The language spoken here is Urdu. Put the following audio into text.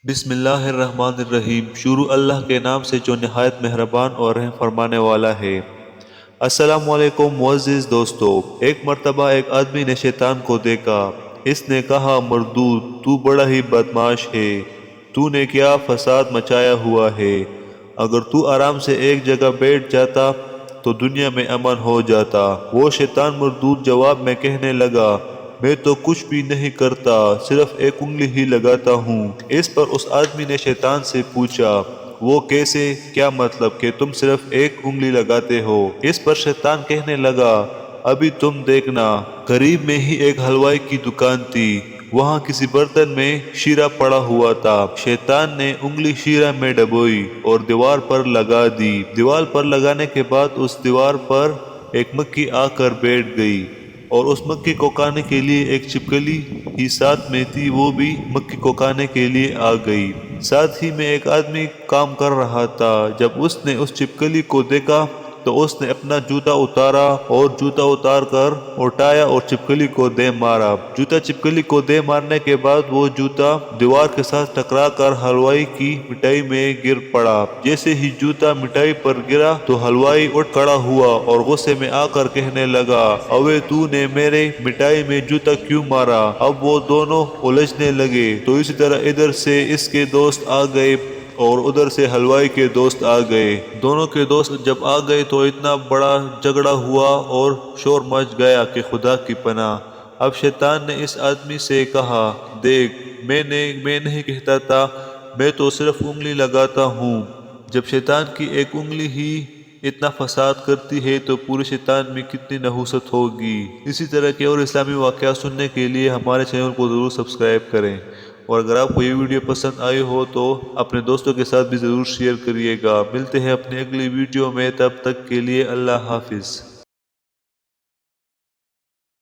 بسم اللہ الرحمن الرحیم۔ شروع اللہ کے نام سے جو نہایت مہربان اور رحم فرمانے والا ہے۔ السلام علیکم معزز دوستو۔ ایک مرتبہ ایک آدمی نے شیطان کو دیکھا۔ اس نے کہا، مردود، تو بڑا ہی بدمعاش ہے، تو نے کیا فساد مچایا ہوا ہے۔ اگر تو آرام سے ایک جگہ بیٹھ جاتا تو دنیا میں امن ہو جاتا۔ وہ شیطان مردود جواب میں کہنے لگا، میں تو کچھ بھی نہیں کرتا، صرف ایک انگلی ہی لگاتا ہوں۔ اس پر اس آدمی نے شیطان سے پوچھا، وہ کیسے؟ کیا مطلب کہ تم صرف ایک انگلی لگاتے ہو؟ اس پر شیطان کہنے لگا، ابھی تم دیکھنا۔ قریب میں ہی ایک حلوائی کی دکان تھی، وہاں کسی برتن میں شیرہ پڑا ہوا تھا۔ شیطان نے انگلی شیرہ میں ڈبوئی اور دیوار پر لگا دی۔ دیوار پر لگانے کے بعد اس دیوار پر ایک مکھی آ کر بیٹھ گئی، اور اس مکھی کو کھانے کے لیے ایک چھپکلی ہی ساتھ میں تھی، وہ بھی مکھی کو کھانے کے لیے آ گئی۔ ساتھ ہی میں ایک آدمی کام کر رہا تھا۔ جب اس نے اس چھپکلی کو دیکھا تو اس نے اپنا جوتا اتارا اور جوتا اتار کر اٹھایا اور چھپکلی کو دے مارا۔ جوتا چھپکلی کو دے مارنے کے بعد وہ جوتا دیوار کے ساتھ ٹکرا کر حلوائی کی مٹھائی میں گر پڑا۔ جیسے ہی جوتا مٹھائی پر گرا تو حلوائی اٹھ کھڑا ہوا اور غصے میں آ کر کہنے لگا، اوے تو نے میرے مٹھائی میں جوتا کیوں مارا؟ اب وہ دونوں الجھنے لگے۔ تو اسی طرح ادھر سے اس کے دوست آ گئے اور ادھر سے حلوائی کے دوست آ گئے۔ دونوں کے دوست جب آ گئے تو اتنا بڑا جھگڑا ہوا اور شور مچ گیا کہ خدا کی پناہ۔ اب شیطان نے اس آدمی سے کہا، دیکھ، میں نہیں کہتا تھا، میں تو صرف انگلی لگاتا ہوں۔ جب شیطان کی ایک انگلی ہی اتنا فساد کرتی ہے تو پورے شیطان میں کتنی نحوست ہوگی۔ اسی طرح کے اور اسلامی واقعات سننے کے لیے ہمارے چینل کو ضرور سبسکرائب کریں، اور اگر آپ کو یہ ویڈیو پسند آئی ہو تو اپنے دوستوں کے ساتھ بھی ضرور شیئر کریے گا۔ ملتے ہیں اپنی اگلی ویڈیو میں، تب تک کے لیے اللہ حافظ۔